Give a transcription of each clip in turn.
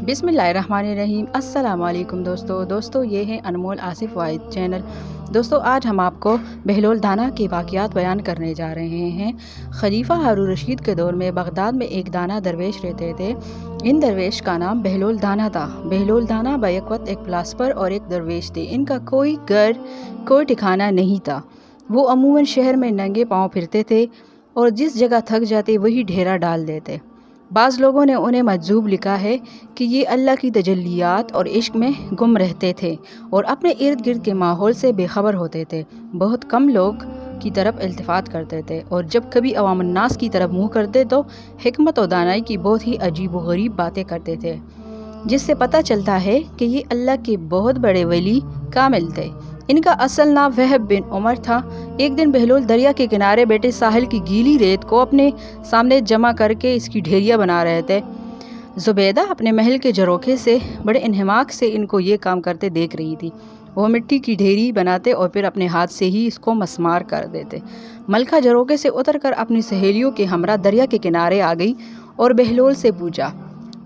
बिस्मिल्लाहिर्रहमानिर्रहीम। अस्सलाम वालेकुम दोस्तों ये है अनमोल आसिफ वाहिद चैनल। दोस्तों आज हम आपको बहलोल दाना के वाक़यात बयान करने जा रहे हैं। खलीफा हारून रशीद के दौर में बगदाद में एक दाना दरवेश रहते थे। इन दरवेश का नाम बहलोल दाना था। बहलोल दाना बैक वक्त एक फिलासफर और एक दरवेश थे। इनका कोई घर कोई ठिकाना नहीं था। वो अमूमन शहर में नंगे पाँव फिरते थे और जिस जगह थक जाते वही ढेरा डाल देते। बाज़ लोगों ने उन्हें मजजूब लिखा है कि ये अल्लाह की तजल्लियात और इश्क में गुम रहते थे और अपने इर्द गिर्द के माहौल से बेखबर होते थे। बहुत कम लोग की तरफ इल्तिफ़ात करते थे और जब कभी अवामुन्नास की तरफ मुँह करते तो हिकमत और दानाई की बहुत ही अजीब व गरीब बातें करते थे, जिससे पता चलता है कि ये अल्लाह के बहुत बड़े वली कामिल थे। इनका असल नाम वहब बिन उमर था। एक दिन बहलोल दरिया के किनारे बैठे साहिल की गीली रेत को अपने सामने जमा करके इसकी ढेरिया बना रहे थे। जुबैदा अपने महल के झरोखे से बड़े इन्हमाक से इनको ये काम करते देख रही थी। वो मिट्टी की ढेरी बनाते और फिर अपने हाथ से ही इसको मस्मार कर देते। मलका झरोखे से उतरकर अपनी सहेलियों के हमरा दरिया के किनारे आ गई और बहलोल से पूछा,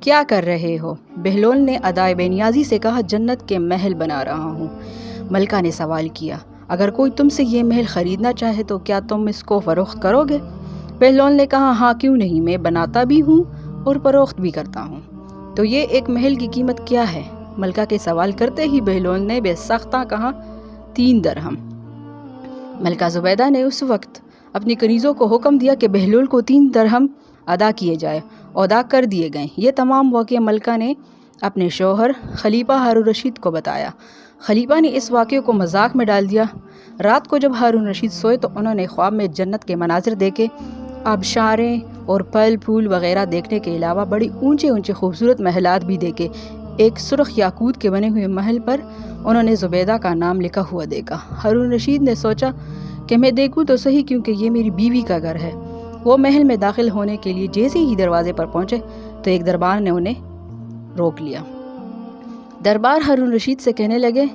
क्या कर रहे हो? बहलोल ने अदाए बेनियाजी से कहा, जन्नत के महल बना रहा हूँ। मलका ने सवाल किया, अगर कोई तुमसे ये महल ख़रीदना चाहे तो क्या तुम इसको फ़रोख्त करोगे? बहलोल ने कहा, हाँ क्यों नहीं, मैं बनाता भी हूँ और फ़रोख्त भी करता हूँ। तो ये एक महल की कीमत क्या है? मलका के सवाल करते ही बहलोल ने बेसख्ता कहा, 3 दरहम। मलका जुबैदा ने उस वक्त अपनी कनीज़ों को हुक्म दिया कि बहलोल को 3 दरहम अदा किए जाए। अदा कर दिए गए। ये तमाम वाक़या मलका ने अपने शौहर खलीफा हारून रशीद को बताया। खलीफा ने इस वाक़े को मजाक में डाल दिया। रात को जब हारून रशीद सोए तो उन्होंने ख्वाब में जन्नत के मनाजिर देखे। आबशारें और फल फूल वगैरह देखने के अलावा बड़ी ऊंचे ऊंचे खूबसूरत महलात भी देखे। एक सुर्ख याकूत के बने हुए महल पर उन्होंने जुबैदा का नाम लिखा हुआ देखा। हारून रशीद ने सोचा कि मैं देखूँ तो सही, क्योंकि ये मेरी बीवी का घर है। वो महल में दाखिल होने के लिए जैसे ही दरवाजे पर पहुँचे तो एक दरबार ने उन्हें रोक लिया। दरबार हारून रशीद से कहने लगे,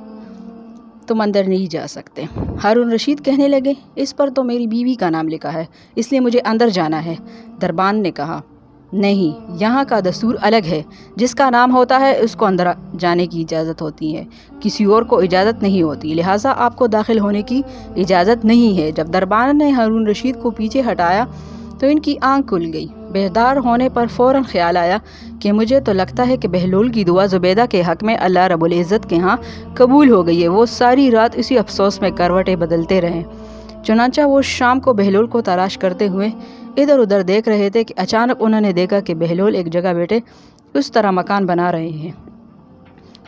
तुम अंदर नहीं जा सकते। हारून रशीद कहने लगे, इस पर तो मेरी बीवी का नाम लिखा है, इसलिए मुझे अंदर जाना है। दरबार ने कहा, नहीं, यहाँ का दस्तूर अलग है। जिसका नाम होता है उसको अंदर जाने की इजाज़त होती है, किसी और को इजाज़त नहीं होती, लिहाजा आपको दाखिल होने की इजाज़त नहीं है। जब दरबार ने हारून रशीद को पीछे हटाया तो इनकी आंख खुल गई। बेदार होने पर फ़ौरन ख्याल आया कि मुझे तो लगता है कि बहलोल की दुआ जुबैदा के हक़ में अल्लाह रब्बुल इज़्ज़त के यहाँ कबूल हो गई है। वो सारी रात इसी अफसोस में करवटें बदलते रहे। चुनांचा वो शाम को बहलोल को तलाश करते हुए इधर उधर देख रहे थे कि अचानक उन्होंने देखा कि बहलोल एक जगह बैठे उस तरह मकान बना रहे हैं।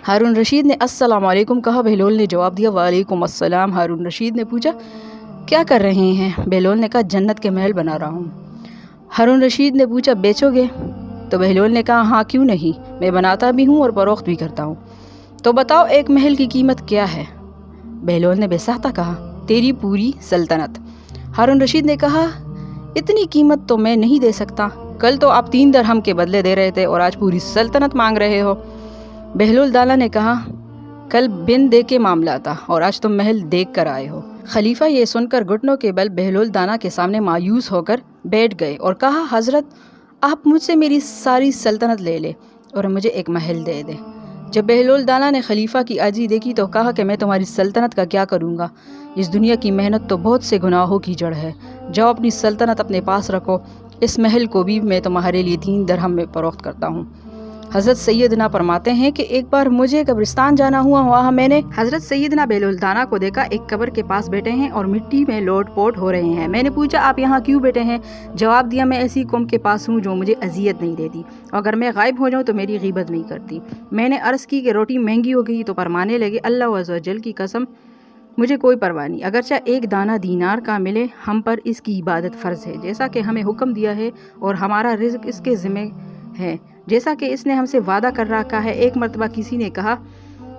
हारून रशीद ने अस्सलाम वालेकुम कहा। बहलोल ने जवाब दिया, वालेकुम अस्सलाम। हारून रशीद ने पूछा, क्या कर रहे हैं? बहलोल ने कहा, जन्नत के महल बना रहा हूँ। हारून रशीद ने पूछा, बेचोगे? तो बहलोल ने कहा, हाँ क्यों नहीं, मैं बनाता भी हूँ और फ़रोख्त भी करता हूँ। तो बताओ एक महल की कीमत क्या है? बहलोल ने बेसाख्ता कहा, तेरी पूरी सल्तनत। हारून रशीद ने कहा, इतनी कीमत तो मैं नहीं दे सकता। कल तो आप 3 दरहम के बदले दे रहे थे और आज पूरी सल्तनत मांग रहे हो। बहलोल दाना ने कहा, कल बिन दे के मामला था और आज तुम महल देख कर आए हो। खलीफा ये सुनकर घुटनों के बल बहलोल दाना के सामने मायूस होकर बैठ गए और कहा, हज़रत आप मुझसे मेरी सारी सल्तनत ले ले और मुझे एक महल दे दे। जब बहलोल दाना ने खलीफा की आजी देखी तो कहा कि मैं तुम्हारी सल्तनत का क्या करूँगा? इस दुनिया की मेहनत तो बहुत से गुनाहों की जड़ है। जाओ अपनी सल्तनत अपने पास रखो। इस महल को भी मैं तुम्हारे लिए 3 दरहम में फ़रोख्त करता हूँ। हज़रत सैयदना फरमाते हैं कि एक बार मुझे कब्रिस्तान जाना हुआ, वहाँ मैंने हज़रत सैयदना बहलोल दाना को देखा। एक कब्र के पास बैठे हैं और मिट्टी में लोट-पोट हो रहे हैं। मैंने पूछा, आप यहाँ क्यों बैठे हैं? जवाब दिया, मैं ऐसी कौम के पास हूँ जो मुझे अजियत नहीं देती और अगर मैं गायब हो जाऊँ तो मेरी ग़ीबत नहीं करती। मैंने अर्ज़ की कि रोटी महंगी हो गई तो फरमाने लगे, अल्लाह अज़्ज़ व जल की कसम, मुझे कोई परवाह नहीं, अगरचे एक दाना दीनार का मिले, हम पर इसकी इबादत फ़र्ज़ है, जैसा कि हमें हुक्म दिया है और हमारा रिज़्क़ इसके ज़िम्मे है, जैसा कि इसने हमसे वादा कर रखा है। एक मरतबा किसी ने कहा,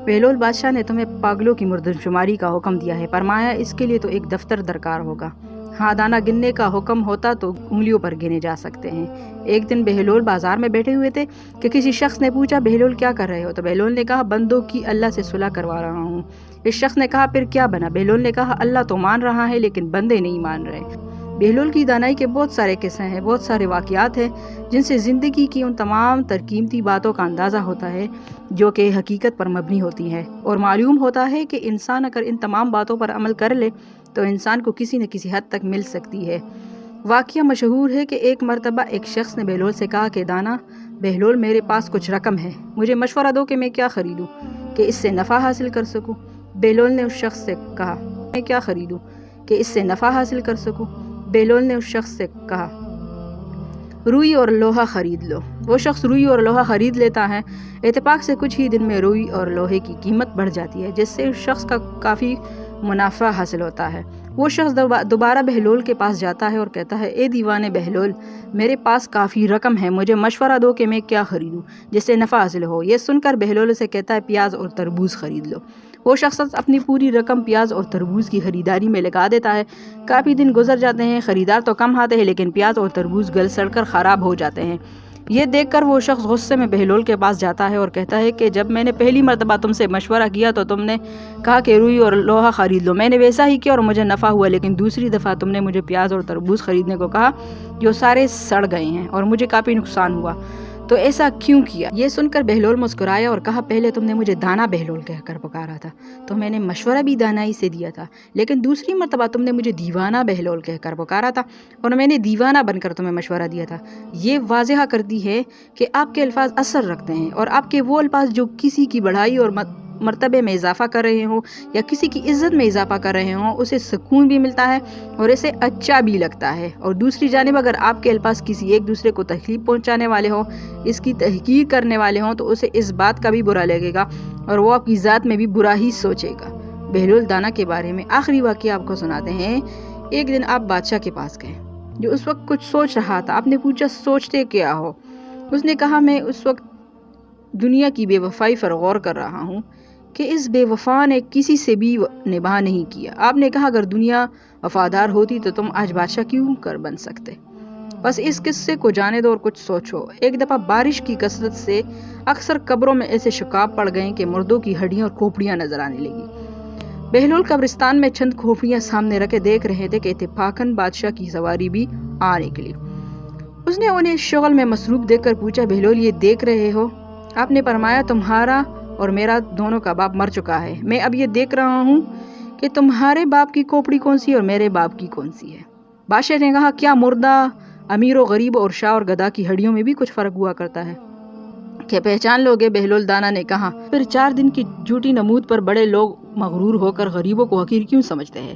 बहलोल बादशाह ने तुम्हें पागलों की मुर्दमशुमारी का हुक्म दिया है। फरमाया, इसके लिए तो एक दफ्तर दरकार होगा। हाँ, दाना गिनने का हुक्म होता तो उंगलियों पर गिने जा सकते हैं। एक दिन बहलोल बाजार में बैठे हुए थे कि किसी शख्स ने पूछा, बहलोल क्या कर रहे हो? तो बहलोल ने कहा, बंदों की अल्लाह से सुलह करवा रहा हूँ। इस शख्स ने कहा, फिर क्या बना? बहलोल ने कहा, अल्लाह तो मान रहा है लेकिन बंदे नहीं मान रहे। بہلول کی دانائی کے بہت سارے قصے ہیں، بہت سارے واقعات ہیں جن سے زندگی کی ان تمام قیمتی باتوں کا اندازہ ہوتا ہے جو کہ حقیقت پر مبنی ہوتی ہے، اور معلوم ہوتا ہے کہ انسان اگر ان تمام باتوں پر عمل کر لے تو انسان کو کسی نہ کسی حد تک مل سکتی ہے۔ واقعہ مشہور ہے کہ ایک مرتبہ ایک شخص نے بہلول سے کہا کہ دانا بہلول، میرے پاس کچھ رقم ہے، مجھے مشورہ دو کہ میں کیا خریدوں کہ اس سے نفع حاصل کر سکوں۔ بہلول نے اس شخص سے کہا، میں کیا خریدوں کہ اس سے نفع حاصل کر سکوں۔ بہلول نے اس شخص سے کہا، روئی اور لوہا خرید لو۔ وہ شخص روئی اور لوہا خرید لیتا ہے۔ اتفاق سے کچھ ہی دن میں روئی اور لوہے کی قیمت بڑھ جاتی ہے، جس سے اس شخص کا کافی منافع حاصل ہوتا ہے۔ وہ شخص دوبارہ بہلول کے پاس جاتا ہے اور کہتا ہے، اے دیوانے بہلول، میرے پاس کافی رقم ہے، مجھے مشورہ دو کہ میں کیا خریدوں جس سے نفع حاصل ہو۔ یہ سن کر بہلول اسے کہتا ہے، پیاز اور تربوز خرید لو۔ وہ شخص اپنی پوری رقم پیاز اور تربوز کی خریداری میں لگا دیتا ہے۔ کافی دن گزر جاتے ہیں، خریدار تو کم آتے ہیں لیکن پیاز اور تربوز گل سڑ کر خراب ہو جاتے ہیں۔ یہ دیکھ کر وہ شخص غصے میں بہلول کے پاس جاتا ہے اور کہتا ہے کہ جب میں نے پہلی مرتبہ تم سے مشورہ کیا تو تم نے کہا کہ روئی اور لوہا خرید لو، میں نے ویسا ہی کیا اور مجھے نفع ہوا، لیکن دوسری دفعہ تم نے مجھے پیاز اور تربوز خریدنے کو کہا جو سارے سڑ گئے ہیں اور مجھے کافی نقصان ہوا، تو ایسا کیوں کیا؟ یہ سن کر بہلول مسکرایا اور کہا، پہلے تم نے مجھے دانا بہلول کہہ کر پکارا تھا تو میں نے مشورہ بھی دانائی سے دیا تھا، لیکن دوسری مرتبہ تم نے مجھے دیوانہ بہلول کہہ کر پکارا تھا اور میں نے دیوانہ بن کر تمہیں مشورہ دیا تھا۔ یہ واضح کرتی ہے کہ آپ کے الفاظ اثر رکھتے ہیں، اور آپ کے وہ الفاظ جو کسی کی بڑھائی اور مرتبے میں اضافہ کر رہے ہوں یا کسی کی عزت میں اضافہ کر رہے ہوں، اسے سکون بھی ملتا ہے اور اسے اچھا بھی لگتا ہے۔ اور دوسری جانب اگر آپ کے الفاظ کسی ایک دوسرے کو تکلیف پہنچانے والے ہوں، اس کی تحقیر کرنے والے ہوں، تو اسے اس بات کا بھی برا لگے گا اور وہ آپ کی ذات میں بھی برا ہی سوچے گا۔ بہلول دانا کے بارے میں آخری واقعہ آپ کو سناتے ہیں۔ ایک دن آپ بادشاہ کے پاس گئے جو اس وقت کچھ سوچ رہا تھا۔ آپ نے پوچھا، سوچتے کیا ہو؟ اس نے کہا، میں اس وقت دنیا کی بے وفائی پر غور کر رہا ہوں کہ اس بے وفا نے کسی سے بھی نباہ نہیں کیا۔ آپ نے کہا، اگر دنیا وفادار ہوتی تو تم آج بادشاہ کیوں کر بن سکتے؟ بس اس قصے کو جانے دو اور کچھ سوچو۔ ایک دفعہ بارش کی کثرت سے اکثر قبروں میں ایسے شکاف پڑ گئے کہ مردوں کی ہڈیاں اور کھوپڑیاں نظر آنے لگی۔ بہلول قبرستان میں چند کھوپڑیاں سامنے رکھے دیکھ رہے تھے کہ اتفاقاً بادشاہ کی سواری بھی آ نکلی۔ اس نے انہیں شغل میں مصروف دیکھ کر پوچھا، بہلول، یہ دیکھ رہے ہو؟ آپ نے فرمایا، تمہارا اور میرا دونوں کا باپ مر چکا ہے، میں اب یہ دیکھ رہا ہوں کہ تمہارے باپ کی کھوپڑی کون سی اور میرے باپ کی کون سی ہے۔ بادشاہ نے کہا، کیا مردہ امیر و غریب اور شاہ اور گدھا کی ہڈیوں میں بھی کچھ فرق ہوا کرتا ہے؟ کیا پہچان لوگے؟ بہلول دانا نے کہا، پھر 4 دن کی جھوٹی نمود پر بڑے لوگ مغرور ہو کر غریبوں کو حقیر کیوں سمجھتے ہیں؟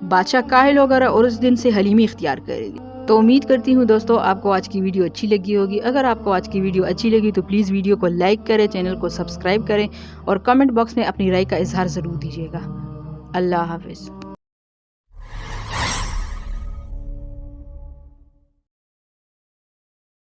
بادشاہ کاہل ہو گیا اور اس دن سے حلیمی اختیار کرے گی۔ تو امید کرتی ہوں دوستو آپ کو آج کی ویڈیو اچھی لگی ہوگی۔ اگر آپ کو آج کی ویڈیو اچھی لگی تو پلیز ویڈیو کو لائک کریں، چینل کو سبسکرائب کریں اور کمنٹ باکس میں اپنی رائے کا اظہار ضرور دیجیے گا۔ اللہ حافظ۔